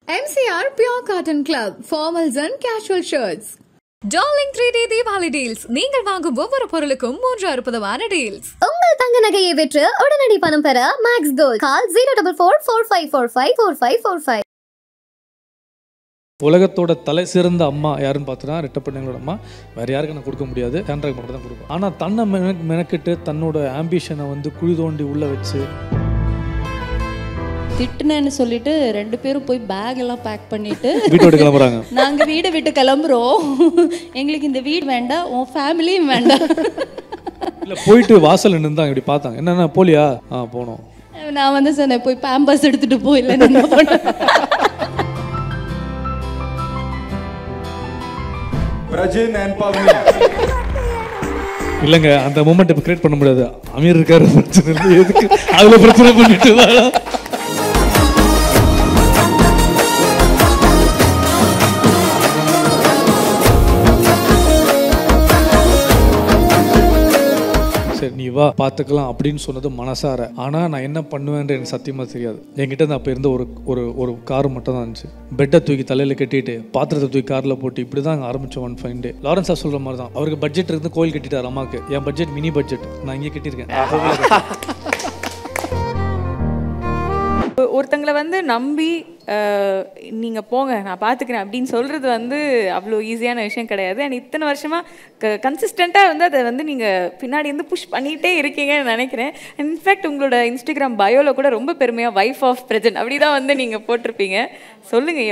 MCR Pure Cotton Club, formals and casual shirts. Darling 3D Diwali deals. நீங்கள் வாங்கும் ஒவ்வொரு பொருளுக்கும் 360 டீல்ஸ். உங்கள் தங்க நகையை விற்று உடனடி பணம் பெற மேக்ஸ் கோல்ட். கால் 04445454545. உலகத்தோட தலை சிறந்த அம்மா யாருன்னு பார்த்தோன்னா ரெட்டப்பண்ணங்களோட அம்மா. வேறு யாருக்கு நான் கொடுக்க முடியாது, சாண்ட்ராக்கு மட்டும் தான் கொடுப்பேன். ஆனால் தன்னை மெனக்கிட்டு தன்னோட ஆம்பிஷனை வந்து குழி தோண்டி உள்ளே வச்சு திட்டுனேன்னு சொல்லிட்டு 2 பேரும் போய் பேக் எல்லாம் பேக் பண்ணிட்டு வீட்டோட கிளம்புறாங்க. நாங்கள் வீடை விட்டு கிளம்புறோம், எங்களுக்கு இந்த வீடு வேண்டாம், உன் ஃபேமிலியும் வேண்டாம். இல்லை போயிட்டு வாசல் நின்று இப்படி பார்த்தாங்க. என்னென்ன போலியா? போனோம். நான் வந்து சொன்னேன், போய் பேம்பர்ஸ் எடுத்துட்டு போயில. இல்லைங்க, அந்த மூமெண்ட் இப்போ கிரியேட் பண்ண முடியாது. அமீர் இருக்காரு, பிரச்சனை இல்லை, எதுக்கு அதில் பிரச்சனை பண்ணிட்டு சரி நீ வா பார்த்துக்கலாம் அப்படின்னு சொன்னது மனசார. ஆனால் நான் என்ன பண்ணுவேன்ற எனக்கு சத்தியமாக தெரியாது. என்கிட்ட இருந்து அப்போ இருந்த ஒரு கார் மட்டும் தான் இருந்துச்சு. பெட்டை தூக்கி தலையில் கட்டிட்டு பாத்திரத்தை தூக்கி காரில் போட்டு இப்படி தான் அங்கே ஆரம்பித்தோம். One fine day Lawrence sir சொல்கிற மாதிரி தான். அவருக்கு பட்ஜெட் இருந்து கோயில் கட்டிட்டார் அம்மாவுக்கு. என் பட்ஜெட் மினி பட்ஜெட், நான் இங்கே கட்டியிருக்கேன். ஒருத்தங்களை வந்து நம்பி நீங்கள் போங்க நான் பார்த்துக்கிறேன் அப்படின்னு சொல்கிறது வந்து அவ்வளோ ஈஸியான விஷயம் கிடையாது. அண்ட் இத்தனை வருஷமாக கன்சிஸ்டண்ட்டாக வந்து அதை வந்து நீங்கள் பின்னாடி வந்து புஷ் பண்ணிகிட்டே இருக்கீங்கன்னு நினைக்கிறேன். அண்ட் இன்ஃபேக்ட் உங்களோட இன்ஸ்டாகிராம் பயோவில் கூட ரொம்ப பெருமையாக வைஃப் ஆஃப் பிரஜன் அப்படி தான் வந்து நீங்கள் போட்டிருப்பீங்க. சொல்லுங்கள்,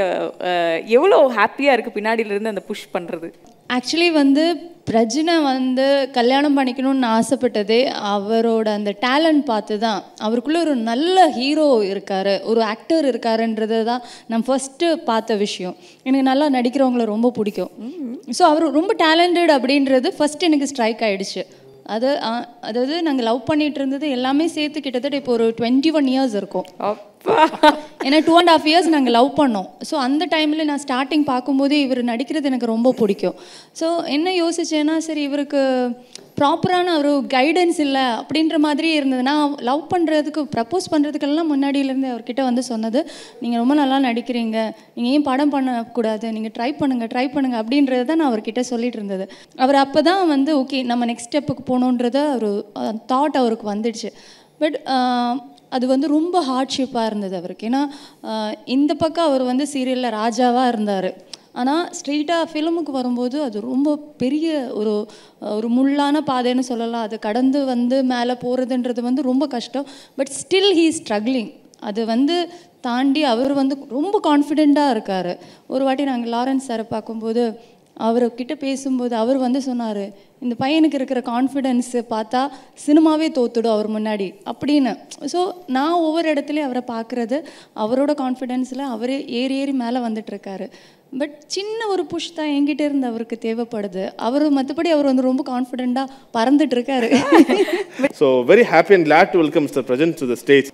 எவ்வளோ ஹாப்பியாக இருக்குது பின்னாடியிலேருந்து அந்த புஷ் பண்ணுறது? ஆக்சுவலி வந்து பிரஜனை வந்து கல்யாணம் பண்ணிக்கணும்னு ஆசைப்பட்டதே அவரோட அந்த டேலண்ட் பார்த்து தான். அவருக்குள்ளே ஒரு நல்ல ஹீரோ இருக்கார், ஒரு ஆக்டர் இருக்காருன்றது தான் நான் ஃபஸ்ட்டு பார்த்த விஷயம். எனக்கு நல்லா நடிக்கிறவங்கள ரொம்ப பிடிக்கும். ஸோ அவர் ரொம்ப டேலண்டட் அப்படின்றது ஃபஸ்ட்டு எனக்கு ஸ்ட்ரைக் ஆகிடுச்சு. அதாவது நாங்கள் லவ் பண்ணிகிட்டு இருந்தது எல்லாமே சேர்த்து கிட்டத்தட்ட இப்போ ஒரு 21 இயர்ஸ் இருக்கும். ஏன்னா 2.5 இயர்ஸ் நாங்கள் லவ் பண்ணோம். ஸோ அந்த டைமில் நான் ஸ்டார்டிங் பார்க்கும்போதே இவர் நடிக்கிறது எனக்கு ரொம்ப பிடிக்கும். ஸோ என்ன யோசித்தேன்னா, சரி இவருக்கு ப்ராப்பரான ஒரு கைடன்ஸ் இல்லை அப்படின்ற மாதிரி இருந்தது. நான் லவ் பண்ணுறதுக்கு ப்ரப்போஸ் பண்ணுறதுக்கெல்லாம் முன்னாடியிலேருந்து அவர்கிட்ட வந்து சொன்னது, நீங்கள் ரொம்ப நல்லா நடிக்கிறீங்க, நீங்கள் ஏன் படம் பண்ணக்கூடாது, நீங்கள் ட்ரை பண்ணுங்கள் அப்படின்றது தான் நான் அவர்கிட்ட சொல்லிட்டு இருந்தது. அவர் அப்போ தான் வந்து ஓகே நம்ம நெக்ஸ்ட் ஸ்டெப்புக்கு போகணுன்றத ஒரு தாட் அவருக்கு வந்துடுச்சு. பட் அது வந்து ரொம்ப ஹார்ட்ஷிப்பாக இருந்தது அவருக்கு. ஏன்னா இந்த பக்கம் அவர் வந்து சீரியலில் ராஜாவாக இருந்தார். ஆனால் ஸ்ட்ரெயிட்டாக ஃபிலிமுக்கு வரும்போது அது ரொம்ப பெரிய ஒரு முள்ளான பாதைன்னு சொல்லலாம். அது கடந்து வந்து மேலே போகிறதுன்றது வந்து ரொம்ப கஷ்டம். But still he struggling. அது வந்து தாண்டி அவர் வந்து ரொம்ப கான்ஃபிடெண்ட்டாக இருக்கார். ஒரு வாட்டி நாங்கள் லாரன்ஸ் சாரை பார்க்கும்போது அவர்கிட்ட பேசும்போது அவர் வந்து சொன்னார், இந்த பையனுக்கு இருக்கிற கான்ஃபிடென்ஸு பார்த்தா சினிமாவே தோத்துடும் அவர் முன்னாடி அப்படின்னு. ஸோ நான் ஒவ்வொரு இடத்துலையும் அவரை பார்க்குறது அவரோட கான்ஃபிடென்ஸில் அவரே ஏறி மேலே வந்துட்டுருக்காரு. பட் சின்ன ஒரு புஷ் தான் என்கிட்ட இருந்து அவருக்கு தேவைப்படுது. அவர் மற்றபடி அவர் வந்து ரொம்ப கான்ஃபிடெண்ட்டாக பறந்துட்டு இருக்காரு. So very happy and glad to welcome Mr. Prajan to the stage.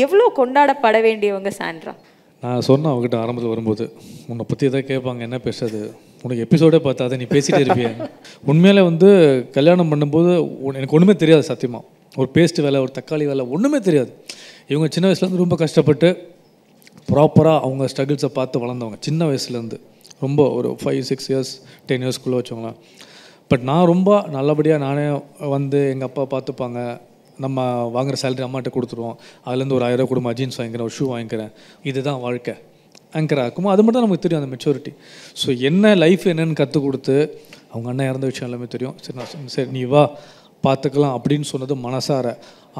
எவ்வளோ கொண்டாடப்பட வேண்டியவங்க சாண்ட்ரா? நான் சொன்னேன் அவங்ககிட்ட ஆரம்பத்தில் வரும்போது, உன்னை பற்றி எதாவது கேட்பாங்க, என்ன பேசுறது, உனக்கு எபிசோடே பார்த்தாத நீ பேசிகிட்டே இருப்பியா. உண்மையிலே வந்து கல்யாணம் பண்ணும்போது எனக்கு ஒன்றுமே தெரியாது சத்தியமாக. ஒரு பேஸ்ட் வேலை, ஒரு தக்காளி வேலை ஒன்றுமே தெரியாது. இவங்க சின்ன வயசுலேருந்து ரொம்ப கஷ்டப்பட்டு ப்ராப்பராக அவங்க ஸ்ட்ரகிள்ஸை பார்த்து வளர்ந்தவங்க. சின்ன வயசுலேருந்து ரொம்ப ஒரு 5-6 இயர்ஸ் 10 இயர்ஸ்க்குள்ளே வச்சவங்களாம். பட் நான் ரொம்ப நல்லபடியாக நானே வந்து எங்கள் அப்பா பார்த்துப்பாங்க, நம்ம வாங்குகிற சேலரி அம்மாட்ட கொடுத்துருவோம், அதுலேருந்து ஒரு 1000 கொடுமா ஜீன்ஸ் வாங்கிக்கிறேன், ஒரு ஷூ வாங்கிக்கிறேன், இதுதான் வாழ்க்கை ஆங்கர் ஆக்குமோ அது மட்டும் தான் நமக்கு தெரியும், அந்த மெச்சூரிட்டி. ஸோ என்ன லைஃப் என்னன்னு கற்றுக் கொடுத்து, அவங்க அண்ணன் இறந்த விஷயம் எல்லாமே தெரியும். சரி நீ வா பார்த்துக்கலாம் அப்படின்னு சொன்னது மனசார.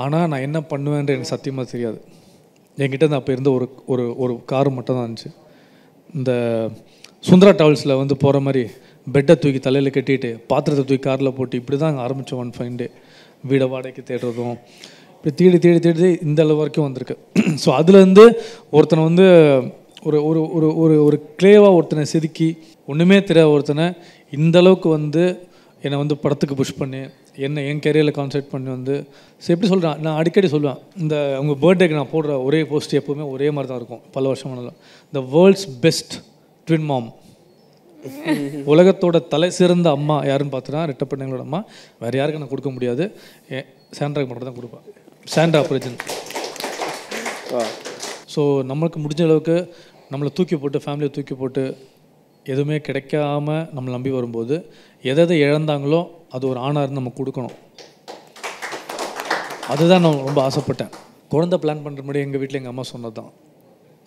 ஆனால் நான் என்ன பண்ணுவேன்ற எனக்கு சத்தியமாக தெரியாது. என்கிட்ட இருந்து அப்போ இருந்த ஒரு கார் மட்டும் தான் இருந்துச்சு. இந்த சுந்தரா டிராவல்ஸில் வந்து போகிற மாதிரி பெட்டை தூக்கி தலையில் கட்டிட்டு பாத்திரத்தை தூக்கி காரில் போட்டு இப்படி தான் அங்கே ஆரம்பித்தோம். ஒன் ஃபைன் டே வீடை வாடகைக்கு தேடுறதும் இப்படி தேடி இந்த அளவு வரைக்கும் வந்திருக்கு. ஸோ அதுலேருந்து ஒருத்தனை வந்து ஒரு ஒரு ஒரு ஒரு ஒரு கிளேவாக ஒருத்தனை செதுக்கி ஒன்றுமே தெரியாத ஒருத்தனை இந்தளவுக்கு வந்து என்னை வந்து படத்துக்கு புஷ் பண்ணி என்னை என் கேரியரில் கான்சன்ட்ரேட் பண்ணி வந்து எப்படி சொல்கிறேன், நான் அடிக்கடி சொல்லுவேன், இந்த உங்கள் பர்த்டேக்கு நான் போடுற ஒரே போஸ்ட் எப்போவுமே ஒரே மாதிரி தான் இருக்கும். பல வருஷமானாலும் த வேர்ல்ட்ஸ் பெஸ்ட் ட்வின் மாம். உலகத்தோட தலை சிறந்த அம்மா யாருன்னு பார்த்தோன்னா ரெட்டப்பண்ணங்களோட அம்மா. வேறு யாருக்கு நான் கொடுக்க முடியாது, சாண்ட்ராக்கு மட்டும் தான் கொடுப்பேன். சாண்ட்ரா பிரஜன். ஸோ நம்மளுக்கு முடிஞ்ச அளவுக்கு நம்மளை தூக்கி போட்டு, ஃபேமிலியை தூக்கி போட்டு எதுவுமே கிடைக்காம நம்மளை நம்பி வரும்போது எதை இழந்தாங்களோ அது ஒரு ஆணாக இருந்து நம்ம கொடுக்கணும். அதுதான் நான் ரொம்ப ஆசைப்பட்டேன். குழந்தை பிளான் பண்ணுற முன்னாடி எங்கள் வீட்டில் எங்கள் அம்மா சொன்னது தான்,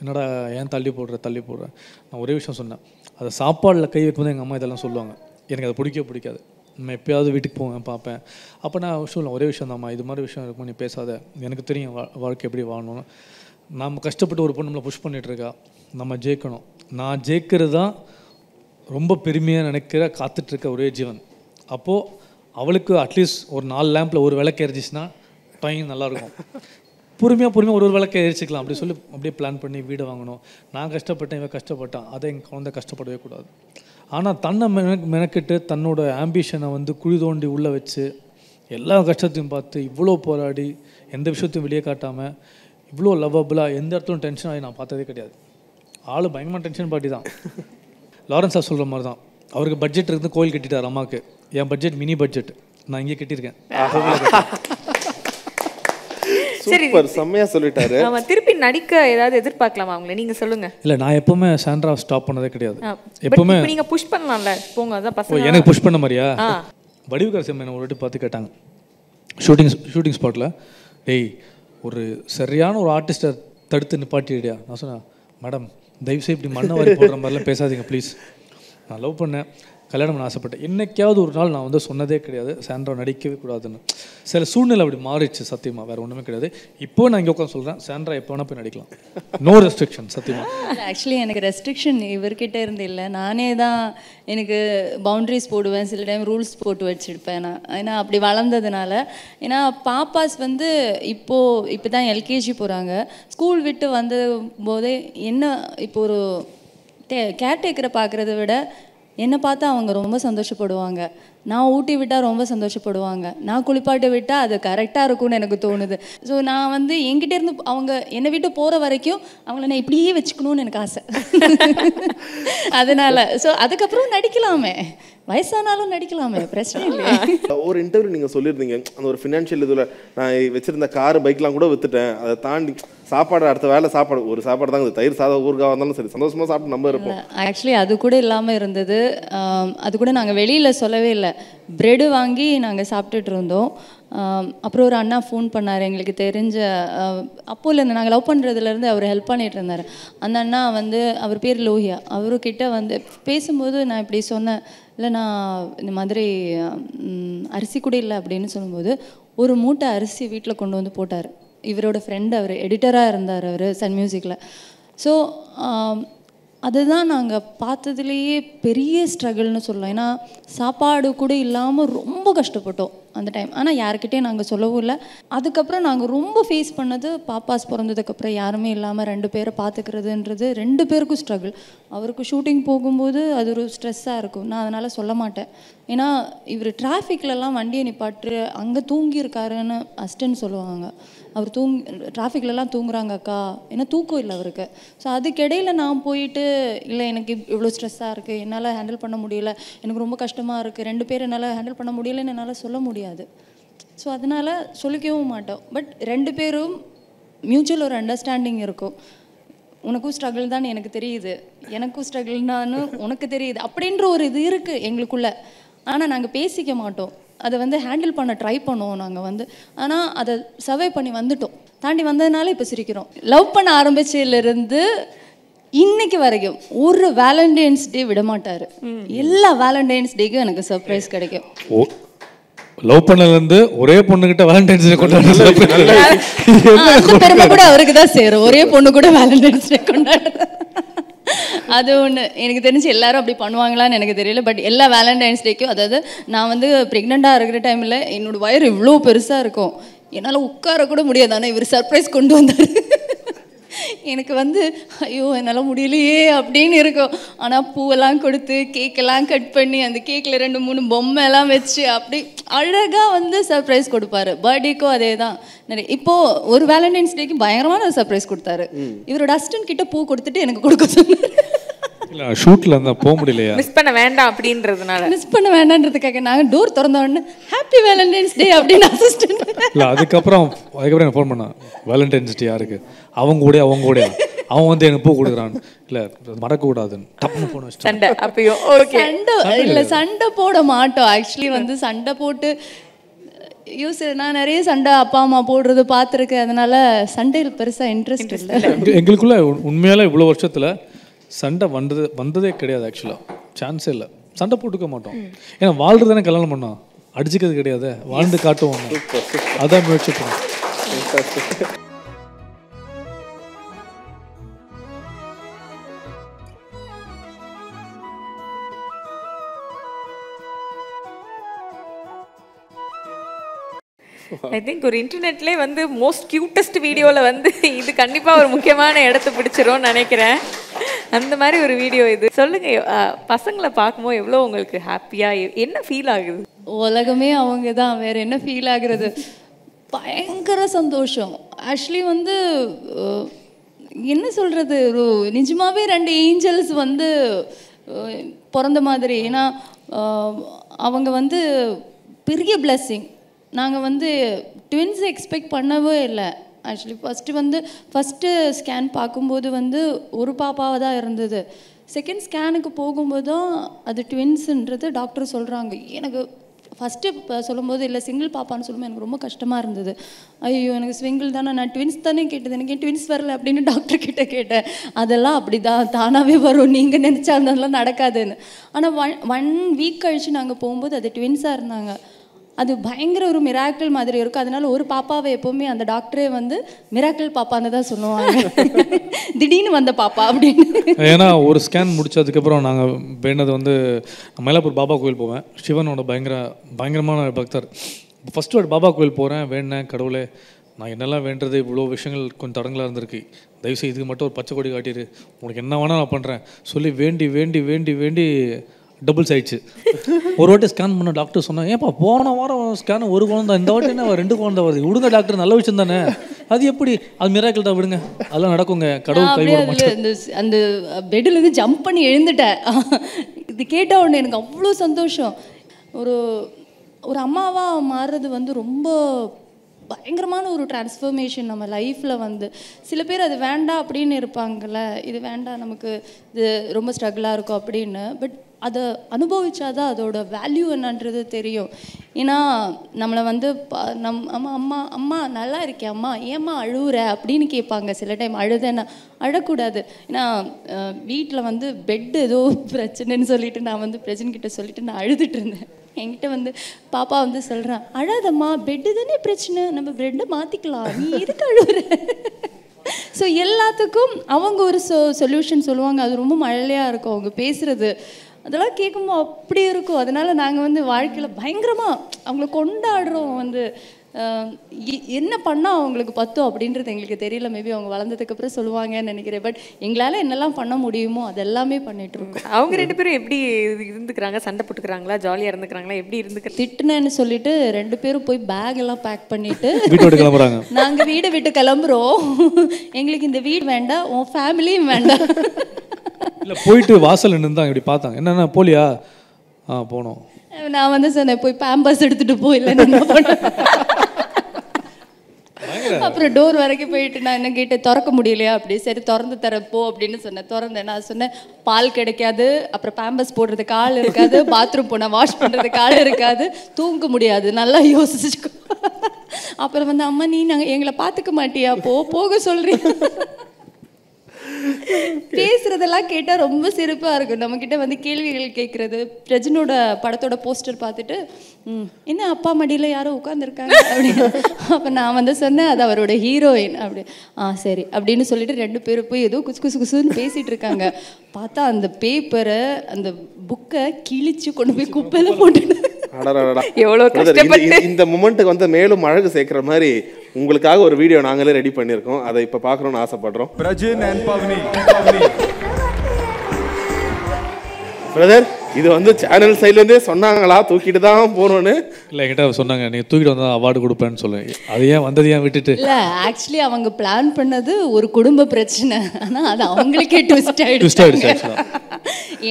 என்னடா ஏன் தள்ளி போடுற. நான் ஒரே விஷயம் சொன்னேன், அதை சாப்பாடில் கை வைக்கும்போது எங்கள் அம்மா இதெல்லாம் சொல்லுவாங்க. எனக்கு அதை பிடிக்காது. நான் எப்போயாவது வீட்டுக்கு போவேன், பார்ப்பேன். அப்போ நான் சொல்லுவேன், ஒரே விஷயம் தான்மா, இது மாதிரி விஷயம் இருக்கும், நீ பேசாத, எனக்கு தெரியும் வாழ்க்கை எப்படி வாழணும்னு. நம்ம கஷ்டப்பட்டு ஒரு பொண்ணு நம்மளை புஷ் பண்ணிகிட்ருக்கா, நம்ம ஜெயிக்கணும். நான் ஜெயிக்கிறது தான் ரொம்ப பெருமையாக நினைக்கிற காத்துட்ருக்க ஒரே ஜீவன். அப்போது அவளுக்கு அட்லீஸ்ட் ஒரு 4 லேம்பில் ஒரு விளக்கு எரிஞ்சிச்சுன்னா டைம் நல்லாயிருக்கும். பொறுமையாக ஒரு விளக்கை எரிச்சிக்கலாம் அப்படி சொல்லி அப்படியே பிளான் பண்ணி வீடு வாங்கணும். நான் கஷ்டப்பட்டேன், இவன் கஷ்டப்பட்டான், அதை எங்கள் குழந்தை கஷ்டப்படவே கூடாது. ஆனால் தன்னை மெனக்கிட்டு தன்னோட ஆம்பிஷனை குழி தோண்டி உள்ளே வச்சு எல்லா கஷ்டத்தையும் பார்த்து இவ்வளோ போராடி எந்த விஷயத்தையும் வெளியே காட்டாமல் இவ்வளோ லவ்வபுளாக எந்த இடத்துலையும் டென்ஷன் ஆகி நான் பார்த்ததே கிடையாது. ஆள் பயங்கரமாக டென்ஷன் பார்ட்டி தான். லாரன்ஸ் சார் சொல்கிற மாதிரி தான், அவருக்கு பட்ஜெட் இருந்து கோயில் கட்டிட்டார் அம்மாவுக்கு. என் பட்ஜெட் மினி பட்ஜெட், நான் இங்கே கட்டியிருக்கேன். சூப்பர், செம்மையா சொல்லிட்டாரு. ஆமா, திருப்பி நடிக்க ஏதாவது எதிர்பார்க்கலாமா அவங்கள? நீங்க சொல்லுங்க. இல்லை, நான் எப்பவுமே சாண்ட்ரா ஸ்டாப் பண்ணதே கிடையாது. எப்பவுமே நீங்க புஷ் பண்ணலாம்ல, போங்க. அதான் பசங்க எனக்கு புஷ் பண்ண மாதிரியா? வடிவுக்கார செம்ம என்ன ஒரு வாட்டி பார்த்து கேட்டாங்க ஷூட்டிங் ஸ்பாட்டில், டேய் ஒரு சரியான ஒரு ஆர்டிஸ்ட்டை தடுத்து நிப்பாட்டிடியா? நான் சொன்னேன், மேடம் தயவுசெய்து இப்படி மண்ணை வாரி போடுற மாதிரிலாம் பேசாதீங்க ப்ளீஸ். நான் லவ் பண்ணேன், கல்யாணம் பண்ண ஆசைப்பட்டேன். என்னைக்காவது ஒரு நாள் நான் சொன்னதே கிடையாது சாண்ட்ரா நடிக்கவே கூடாதுன்னு. சில சூழ்நிலை அப்படி மாறிடுச்சு சத்தியமாக, வேறு ஒன்றுமே கிடையாது. இப்போ நான் இங்கே உட்காந்து சொல்கிறேன், சாண்ட்ரா எப்போ வேணால் போய் நடிக்கலாம், நோ ரெஸ்ட்ரிக்ஷன் சத்தியமாக. ஆக்சுவலி எனக்கு ரெஸ்ட்ரிக்ஷன் இவர்கிட்ட இருந்து இல்லை, நானே தான் எனக்கு பவுண்ட்ரிஸ் போடுவேன், சில டைம் ரூல்ஸ் போட்டு வச்சுருப்பேன் நான். ஏன்னா அப்படி வளர்ந்ததுனால. ஏன்னா பாப்பாஸ் இப்போ தான் எல்கேஜி போகிறாங்க. ஸ்கூல் விட்டு வந்த போதே என்ன இப்போ ஒரு கேர்டேக்கரை பார்க்குறத விட என்னை பார்த்தா அவங்க ரொம்ப சந்தோஷப்படுவாங்க. நான் ஊட்டி விட்டால் ரொம்ப சந்தோஷப்படுவாங்க. நான் குளிப்பாட்டி விட்டால் அது கரெக்டாக இருக்கும்னு எனக்கு தோணுது. ஸோ நான் என்கிட்ட இருந்து அவங்க என்னை விட்டு போகிற வரைக்கும் அவங்கள நான் இப்படியே வச்சுக்கணும்னு எனக்கு ஆசை. அதனால் ஸோ அதுக்கப்புறம் நடிக்கலாமே, வயசானாலும் நடிக்கலாமே, பிரச்சனை இல்லை. ஒரு இன்டர்வியூ நீங்கள் சொல்லியிருந்தீங்க, அந்த ஒரு ஃபினான்ஷியல் இதில் நான் வச்சுருந்த கார் பைக்லாம் கூட விற்றுட்டேன், அதை தாண்டி சாப்பாடு அடுத்த வேலை சாப்பாடு ஒரு சாப்பாடு தாங்க, தயிர் சாதம் ஊருக்காக இருந்தாலும் சரி சந்தோஷமாக சாப்பிட்டு நம்ம இருப்போம். ஆக்சுவலி அது கூட இல்லாமல் இருந்தது. அது கூட நாங்கள் வெளியில் சொல்லவே இல்லை, ப்ரெட்டு வாங்கி நாங்கள் சாப்பிட்டுட்டு இருந்தோம். அப்புறம் ஒரு அண்ணா ஃபோன் பண்ணார், எங்களுக்கு தெரிஞ்ச அப்போலேருந்து நாங்கள் லவ் பண்ணுறதுலேருந்து அவர் ஹெல்ப் பண்ணிகிட்டு இருந்தார். அந்த அண்ணா அவர் பேர் லோஹியா. அவர்கிட்ட பேசும்போது நான் இப்படி சொன்னேன், இல்லை நான் இந்த மாதிரி அரிசி கூட இல்லை அப்படின்னு சொல்லும்போது ஒரு மூட்டை அரிசி வீட்டில் கொண்டு போட்டார். இவரோட ஃப்ரெண்டு, அவர் எடிட்டராக இருந்தார், அவர் சன் மியூசிக்கில். ஸோ அதுதான் நாங்கள் பார்த்ததுலேயே பெரிய ஸ்ட்ரகிள்னு சொல்லலாம். ஏன்னா சாப்பாடு கூட இல்லாமல் ரொம்ப கஷ்டப்பட்டோம் அந்த டைம். ஆனால் யார்கிட்டையும் நாங்கள் சொல்லவும் இல்லை. அதுக்கப்புறம் நாங்கள் ரொம்ப ஃபேஸ் பண்ணது, பாப்பாஸ் பிறந்ததுக்கப்புறம் யாருமே இல்லாமல் 2 பேரை பார்த்துக்கிறதுன்றது 2 பேருக்கும் ஸ்ட்ரகிள். அவருக்கு ஷூட்டிங் போகும்போது அது ஒரு ஸ்ட்ரெஸ்ஸாக இருக்கும். நான் அதனால் சொல்ல மாட்டேன். ஏன்னா இவர் டிராஃபிக்லலாம் வண்டியை நிப்பாட்டு அங்கே தூங்கியிருக்காருன்னு அஸ்டன்ட் சொல்லுவாங்க. அவர் டிராஃபிக்லலாம் தூங்குறாங்க அக்கா, ஏன்னா தூக்கம் இல்லை அவருக்கு. ஸோ அதுக்கிடையில் நான் போயிட்டு, இல்லை எனக்கு இவ்வளோ ஸ்ட்ரெஸ்ஸாக இருக்குது, என்னால் ஹேண்டில் பண்ண முடியல, எனக்கு ரொம்ப கஷ்டமாக இருக்குது, 2 பேர் என்னால் ஹேண்டில் பண்ண முடியலைன்னு என்னால் சொல்ல முடியாது. ஸோ அதனால் சொல்லிக்கவும் மாட்டோம். பட் 2 பேரும் மியூச்சுவல் ஒரு அண்டர்ஸ்டாண்டிங் இருக்கும். உனக்கும் ஸ்ட்ரகிள் தான் எனக்கு தெரியுது, எனக்கும் ஸ்ட்ரகிள்னான்னு உனக்கு தெரியுது, அப்படின்ற ஒரு இது இருக்குது எங்களுக்குள்ளே. ஆனால் நாங்கள் பேசிக்க மாட்டோம். அதை ஹேண்டில் பண்ண ட்ரை பண்ணுவோம் நாங்கள் ஆனால் அதை சர்வை பண்ணி வந்துட்டோம். தாண்டி வந்ததுனால இப்போ சிரிக்கிறோம். லவ் பண்ண ஆரம்பிச்சதுலேருந்து இன்னைக்கு வரைக்கும் ஒரு வேலண்டைன்ஸ் டே விட மாட்டார். எல்லா வேலண்டைன்ஸ் டேக்கும் எனக்கு சர்ப்ரைஸ் கிடைக்கும். லவ் பண்ணலேருந்து ஒரே பொண்ணுகிட்ட வேலண்டைன்ஸ் டே கொண்டாடுறது பெருமை கூட அவருக்கு தான் சேரும். ஒரே பொண்ணு கூட வேலண்டைன்ஸ் டே கொண்டாடுறது அது ஒன்று. எனக்கு தெரிஞ்சு எல்லாரும் அப்படி பண்ணுவாங்களான்னு எனக்கு தெரியல. பட் எல்லா வேலண்டைன்ஸ் டேக்கும், அதாவது நான் ப்ரெக்னெண்ட்டாக இருக்கிற டைமில் என்னோட வயிறு இவ்வளோ பெருசாக இருக்கும், என்னால் உட்கார கூட முடியாது. ஆனால் இவர் சர்ப்ரைஸ் கொண்டு வந்தார். எனக்கு ஐயோ என்னால் முடியலையே அப்படின்னு இருக்கும். ஆனால் பூவெல்லாம் கொடுத்து கேக்கெல்லாம் கட் பண்ணி அந்த கேக்கில் 2-3 பொம்மைலாம் வச்சு அப்படி அழகாக சர்ப்ரைஸ் கொடுப்பாரு. பர்த்டேக்கும் அதே தான். இப்போது ஒரு வேலண்டைன்ஸ் டேக்கு பயங்கரமான ஒரு சர்ப்ரைஸ் கொடுத்தாரு. இவரோட அசிஸ்டன்ட் கிட்ட பூ கொடுத்துட்டு எனக்கு கொடுக்க சொன்னார். இல்லை ஷூட்டில் இருந்தால் போக முடியலையா? மிஸ் பண்ண வேண்டாம் அப்படின்றதுனால. மிஸ் பண்ண வேண்டான்றதுக்காக நாங்கள் டோர் திறந்த உடனே ஹாப்பி வேலண்டைன்ஸ் டே அப்படின்னு அசிஸ்டன்ட். இல்லை அதுக்கப்புறம் எனக்கு ஃபோன் பண்ணான், வேலண்டைன்ஸ் டே யாருக்கு? அவங்க கூட அவன் வந்து எனக்கு பூ கொடுக்குறான். இல்லை மறக்கக்கூடாதுன்னு டப்புன்னு ஃபோன் வச்சு சண்டை அப்பயும். ஓகே, சண்டை இல்லை, சண்டை போட மாட்டோம். ஆக்சுவலி வந்து சண்டை போட்டு நான் நிறைய சண்டை அப்பா அம்மா போடுறது பார்த்துருக்கேன். அதனால சண்டையில் பெருசாக இன்ட்ரெஸ்ட் இல்லை. எங்களுக்குள்ள உண்மையால இவ்வளோ வருஷத்தில் சண்டை வந்ததே கிடையாது. ஆக்சுவலாக சான்ஸே இல்லை, சண்டை போட்டுக்க மாட்டோம். ஏன்னா வாழ்றது தானே கல்யாணம் பண்ணோம், அடிச்சுக்கிறது கிடையாது, வாழ்ந்து காட்டுவோம். அதான் முயற்சி பண்ணுவோம். ஐ திங்க் ஒரு இன்டர்நெட்லேயே வந்து மோஸ்ட் கியூட்டஸ்ட் வீடியோவில் வந்து இது கண்டிப்பாக ஒரு முக்கியமான இடத்த பிடிச்சிரும்னு நினைக்கிறேன். அந்த மாதிரி ஒரு வீடியோ இது. சொல்லுங்கள், பசங்களை பார்க்கும்போது எவ்வளோ உங்களுக்கு ஹாப்பியாக என்ன ஃபீல் ஆகுது? உலகமே அவங்க தான், வேறு என்ன ஃபீல் ஆகுறது? பயங்கர சந்தோஷம். ஆக்சுவலி வந்து என்ன சொல்கிறது, ஒரு நிஜமாகவே 2 ஏஞ்சல்ஸ் வந்து பிறந்த மாதிரி. ஏன்னா அவங்க வந்து பெரிய பிளெஸ்ஸிங். நாங்கள் வந்து ட்வின்ஸ் எக்ஸ்பெக்ட் பண்ணவே இல்லை. ஆக்சுவலி ஃபஸ்ட்டு ஸ்கேன் பார்க்கும்போது வந்து ஒரு பாப்பாவை தான் இருந்தது. செகண்ட் ஸ்கேனுக்கு போகும்போது தான் அது ட்வின்ஸுன்றது டாக்டர் சொல்கிறாங்க. எனக்கு ஃபஸ்ட்டு சொல்லும்போது இல்லை சிங்கிள் பாப்பான்னு சொல்லும்போது எனக்கு ரொம்ப கஷ்டமாக இருந்தது. ஐயோ எனக்கு சிங்கிள் தானே, நான் ட்வின்ஸ் தானே கேட்டது, எனக்கு ஏன் ட்வின்ஸ் வரல அப்படின்னு டாக்டர்கிட்ட கேட்டேன். அதெல்லாம் அப்படி தான் தானாகவே வரும், நீங்கள் நினச்சா அதெல்லாம் நடக்காதுன்னு. ஆனால் 1 வீக் கழித்து நாங்கள் போகும்போது அது ட்வின்ஸாக இருந்தாங்க. அது பயங்கர ஒரு மிராக்கிள் மாதிரி இருக்கும். அதனால ஒரு பாப்பாவை எப்போவுமே அந்த டாக்டரே வந்து மிராக்கிள் பாப்பான்னு தான் சொல்லுவாங்க, திடீர்னு வந்த பாப்பா அப்படின்னு. ஏன்னா ஒரு ஸ்கேன் முடிச்சதுக்கப்புறம் நாங்கள் வேண்டது வந்து மயிலாப்பூர் பாபா கோயில் போவேன். சிவனோட பயங்கரமான பக்தர். ஃபஸ்ட்டு வாட்டி பாபா கோயில் போகிறேன், வேண்டேன், கடவுளே நான் என்னெல்லாம் வேண்டது, இவ்வளோ விஷயங்கள் கொஞ்சம் தடங்களாக இருந்திருக்கு, தயவுசெய்து இதுக்கு மட்டும் ஒரு பச்சை கொடி காட்டிடு, உனக்கு என்ன வேணால் நான் பண்ணுறேன் சொல்லி வேண்டி வேண்டி வேண்டி வேண்டி டபுள்ஸ் ஆயிடுச்சு. ஒரு வாட்டி ஸ்கேன் பண்ண டாக்டர் சொன்னாங்க, ஏன்ப்பா போன வாரம் ஸ்கேன் 1 குழந்தை, இந்த வாட்டி என்ன 2 குழந்தை வருது, விடுங்க டாக்டர், நல்ல விஷயம் தானே, அது எப்படி, அது மிராக்கிள் தான், விடுங்க, அதெல்லாம் நடக்குங்க, கடவுள் கைவிட மாட்டார். அந்த பெட்டிலேருந்து ஜம்ப் பண்ணி எழுந்துட்டேன். இது கேட்ட உடனே எனக்கு அவ்வளோ சந்தோஷம். ஒரு அம்மாவாக மாறுறது வந்து ரொம்ப பயங்கரமான ஒரு டிரான்ஸ்ஃபர்மேஷன் நம்ம லைஃப்பில். வந்து சில பேர் அது வேண்டாம் அப்படின்னு இருப்பாங்கள்ல, இது வேண்டாம் நமக்கு இது ரொம்ப ஸ்ட்ரகிளாக இருக்கும் அப்படின்னு. பட் அதை அனுபவிச்சாதான் அதோட வேல்யூ என்னன்றது தெரியும். ஏன்னா நம்மளை வந்து அம்மா நல்லா இருக்கே, அம்மா ஏம்மா அழுவுற அப்படின்னு கேட்பாங்க. சில டைம் அழுதேன்னா அழக்கூடாது. ஏன்னா வீட்டில் வந்து பெட் ஏதோ பிரச்சனைன்னு சொல்லிட்டு நான் வந்து பிரச்சனைக்கிட்ட சொல்லிட்டு நான் அழுதுட்டு இருந்தேன். என்கிட்ட வந்து பாப்பா வந்து சொல்கிறான், அழாதம்மா, பெட்டு தானே பிரச்சனை, நம்ம பெட்டை மாற்றிக்கலாம், நீ எதுக்கு அழுவுற? ஸோ எல்லாத்துக்கும் அவங்க ஒரு சொல்யூஷன் சொல்லுவாங்க. அது ரொம்ப மழலையாக இருக்கும் அவங்க பேசுகிறது. அதெல்லாம் கேட்கும்போது அப்படி இருக்கும். அதனால் நாங்கள் வந்து வாழ்க்கையில் பயங்கரமாக அவங்கள கொண்டாடுறோம். வந்து என்ன பண்ணால் அவங்களுக்கு பத்தும் அப்படின்றது எங்களுக்கு தெரியல. மேபி அவங்க வளர்ந்ததுக்கப்புறம் சொல்லுவாங்கன்னு நினைக்கிறேன். பட் எங்களால் என்னெல்லாம் பண்ண முடியுமோ அதெல்லாமே பண்ணிகிட்ருக்கோம். அவங்க 2 பேரும் எப்படி இருந்துக்கிறாங்க? சண்டை போட்டுக்கிறாங்களா, ஜாலியாக இருந்துக்கிறாங்களா, எப்படி இருந்துக்க? திட்டுனேன்னு சொல்லிட்டு 2 பேரும் போய் பேக் எல்லாம் பேக் பண்ணிட்டு வீட்டை கிளம்புறாங்க. நாங்கள் வீடை விட்டு கிளம்புறோம். எங்களுக்கு இந்த வீடு வேண்டாம், உன் ஃபேமிலியும் வேண்டாம். இல்லை போயிட்டு வாசல் நின்று இப்படி பார்த்தாங்க, என்னென்ன போலியா? போனோம். நான் வந்து சொன்னேன், போய் பேம்பர்ஸ் எடுத்துகிட்டு போயில. அப்புறம் டோர் வரைக்கும் போயிட்டு நான் என்ன கேட்டேன், திறக்க முடியலையா? அப்படி சரி திறந்து தரப்போ அப்படின்னு சொன்னேன். திறந்தேன். நான் சொன்னேன், பால் கிடைக்காது, அப்புறம் பேம்பர்ஸ் போடுறதுக்கு ஆள் இருக்காது, பாத்ரூம் போனால் வாஷ் பண்ணுறதுக்கு ஆள் இருக்காது, தூங்க முடியாது, நல்லா யோசிச்சுக்கோ. அப்புறம் வந்து அம்மா நீ எங்களை பார்த்துக்க மாட்டியா, போக சொல்கிறீங்க. பேசுறதெல்லாம் கேட்டால் ரொம்ப சிறப்பாக இருக்கும். நம்மக்கிட்ட வந்து கேள்விகள் கேட்குறது. பிரஜனோட படத்தோட போஸ்டர் பார்த்துட்டு என்ன அப்பா மடியில் யாரோ உட்காந்துருக்காங்க அப்படின்னு. அப்போ நான் வந்து சொன்னேன், அது அவரோட ஹீரோயின் அப்படி. சரி அப்படின்னு சொல்லிட்டு 2 பேரும் போய் ஏதோ குசுன்னு பேசிகிட்டு இருக்காங்க. பார்த்தா அந்த பேப்பரை அந்த புக்கை கிழிச்சு கொண்டு போய் குப்பையில் போட்டுட்டு இந்த மொமெண்ட்டுக்கு வந்து மேலும் அழகு சேர்க்கிற மாதிரி உங்களுக்காக ஒரு வீடியோ நாங்களே ரெடி பண்ணியிருக்கோம். அதை இப்போ பார்க்கணும்னு ஆசைப்படுறோம். பிரதர், இது வந்து சேனல் சைட்லேருந்தே சொன்னாங்களா தூக்கிட்டு தான் போகணுன்னு? இல்லை என்கிட்ட சொன்னாங்க, நீங்கள் தூக்கிட்டு வந்தால் அவார்டு கொடுப்பேன்னு சொல்லுவேன். அது ஏன் வந்தது ஏன் விட்டுட்டு? இல்லை ஆக்சுவலி அவங்க பிளான் பண்ணது ஒரு குடும்ப பிரச்சனை. ஆனால் அது அவங்களுக்கே ட்விஸ்ட் ஆகிடுச்சு.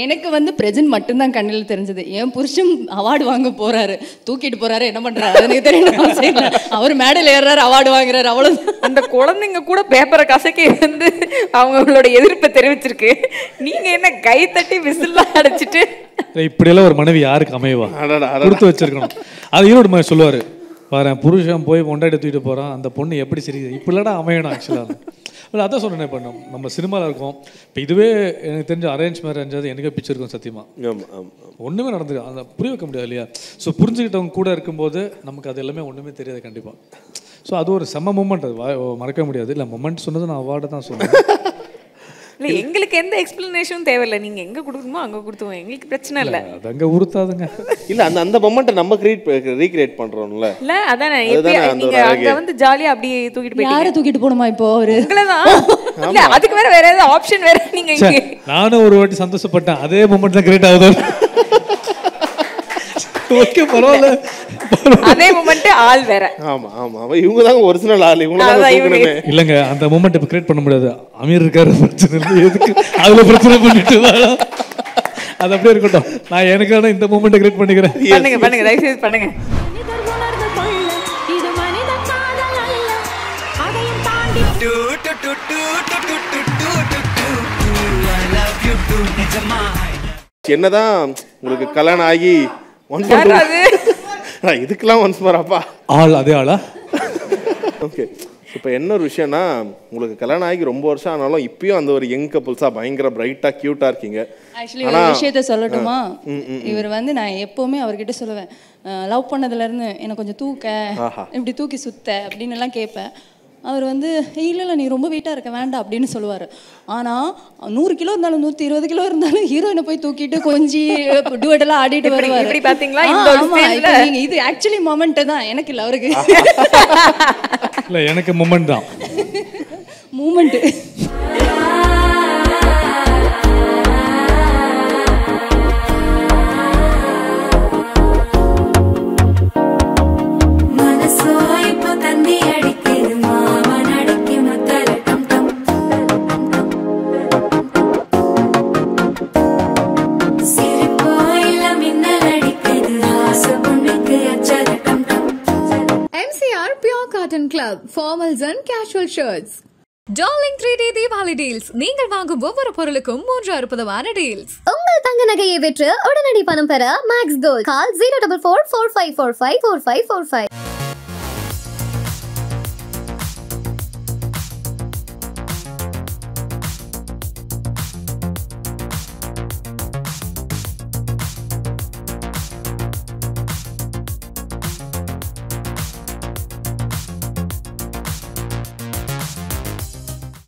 எனக்கு வந்து பிரஜன் மட்டும்தான் கண்ணில் தெரிஞ்சது. என் புருஷன் அவார்டு வாங்க போறாரு, தூக்கிட்டு போறாரு, என்ன பண்றாரு எனக்கு தெரியல. அவர் மேடையில் ஏறாரு, அவார்டு வாங்குறாரு, அவ்வளவு. அந்த குழந்தைங்க கூட பேப்பரை கசக்கி வந்து அவங்களோட எதிர்ப்பை தெரிவிச்சிருக்கு. நீங்க என்ன கை தட்டி விசில்லாம் அடைச்சிட்டு இப்படியெல்லாம் ஒரு மனைவி யாருக்கு அமைவா? கொடுத்து வச்சிருக்கணும். அது ஈரோடு மாதிரி சொல்லுவாரு, பாரு புருஷன் போய் பொண்டாட்டி தூக்கிட்டு போறான், அந்த பொண்ணு எப்படி சரி இப்படிலடா அமையணும். ஆக்சுவலாக இல்லை அதான் சொன்னேன். இப்போ நம்ம சினிமாவில் இருக்கோம். இப்போ இதுவே எனக்கு தெரிஞ்ச அரேஞ்ச் மேரேஜ் எனக்கே பிடிச்சிருக்கும் சத்தியமாக. ஒன்றுமே நடந்துருக்கு, அதை புரிய வைக்க முடியாது இல்லையா? ஸோ புரிஞ்சுக்கிட்டவங்க கூட இருக்கும்போது நமக்கு அது எல்லாமே ஒன்றுமே தெரியாது கண்டிப்பாக. ஸோ அது ஒரு செம்ம மூமெண்ட், அது மறக்க முடியாது. இல்லை மொமெண்ட் சொன்னது நான் அவார்டை தான் சொன்னேன். இல்லை எங்களுக்கு எந்த எக்ஸ்பிளனேஷனும் தேவையில்லை. நீங்க எங்க கொடுக்கணுமோ அங்க கொடுத்துவோம், எங்களுக்கு பிரச்சனை இல்லை. அது அங்கே உறுத்தாதுங்க. இல்லை அந்த மொமெண்ட்டை நம்ம ரீக்ரியேட் பண்ணுறோம்ல. இல்லை அதானே நீங்க அங்கே வந்து ஜாலியாக அப்படியே தூக்கிட்டு போய் யாரை தூக்கிட்டு போகணுமா இப்போ? அவரு உங்களதான். இல்லை அதுக்கு வேற ஏதாவது ஆப்ஷன் வேற. நீங்க நானும் ஒரு வாட்டி சந்தோஷப்பட்டேன், அதே மொமெண்ட் தான் கிரியேட் ஆகுது. ஓகே பரவாயில்ல, அதே மொமெண்ட் ஆள் வேற. ஆமா ஆமா இவங்க தான் ஒரிஜினல் ஆள். இவங்க இல்லங்க அந்த மொமெண்ட் இப்ப கிரியேட் பண்ண முடியாது. அமீர் இருக்காரு பிரச்சனை இல்லை, எதுக்கு அதுல பிரச்சனை பண்ணிட்டு அது அப்படியே இருக்கட்டும். நான் எனக்கான இந்த மொமெண்ட் கிரியேட் பண்ணிக்கிறேன். பண்ணுங்க தயவுசெய்து பண்ணுங்க. என்னதான் உங்களுக்கு கல்யாணம் ஆகி இதுக்கெல்லாம் ஒன்ஸ் மோராப்பா ஆள் அதே ஆளா? ஓகே. இப்போ என்ன ஒரு விஷயம்னா, உங்களுக்கு கல்யாணம் ஆகி ரொம்ப வருஷம் ஆனாலும் இப்பயும் அந்த ஒரு யங் கப்புள்ஸா பயங்கர பிரைட்டா கியூட்டா இருக்கீங்க. ஆக்சுவலி ஒரு விஷயத்த சொல்லட்டுமா? இவர் வந்து நான் எப்பவுமே அவர்கிட்ட சொல்லுவேன், லவ் பண்ணதுல இருந்து எனக்கு கொஞ்சம் தூக்க, இப்படி தூக்கி சுத்த அப்படின்னு எல்லாம் கேட்பேன். அவர் வந்து இல்லை நீ ரொம்ப வெயிட்டாக இருக்க வேண்டாம் அப்படின்னு சொல்லுவார். ஆனால் 100 கிலோ இருந்தாலும் 120 கிலோ இருந்தாலும் ஹீரோயினை போய் தூக்கிட்டு கொஞ்சி டுவெட்டெல்லாம் ஆடிட்டு வருவார். இப்படி பார்த்தீங்களா? இது ஆக்சுவலி மொமெண்ட் தான், எனக்கு இல்லை அவருக்கு. இல்லை எனக்கு மொமெண்ட் தான். Moment. Cotton Club, formals and casual shirts. Darling 3D Diwali deals. நீங்கள் வாங்கும் ஒவ்வொரு பொருளுக்கும் 360 டீல்ஸ். உங்கள் தங்க நகையை விற்று உடனடி பணம் பெற மேக்ஸ் கோல்ட். கால் 04445454545.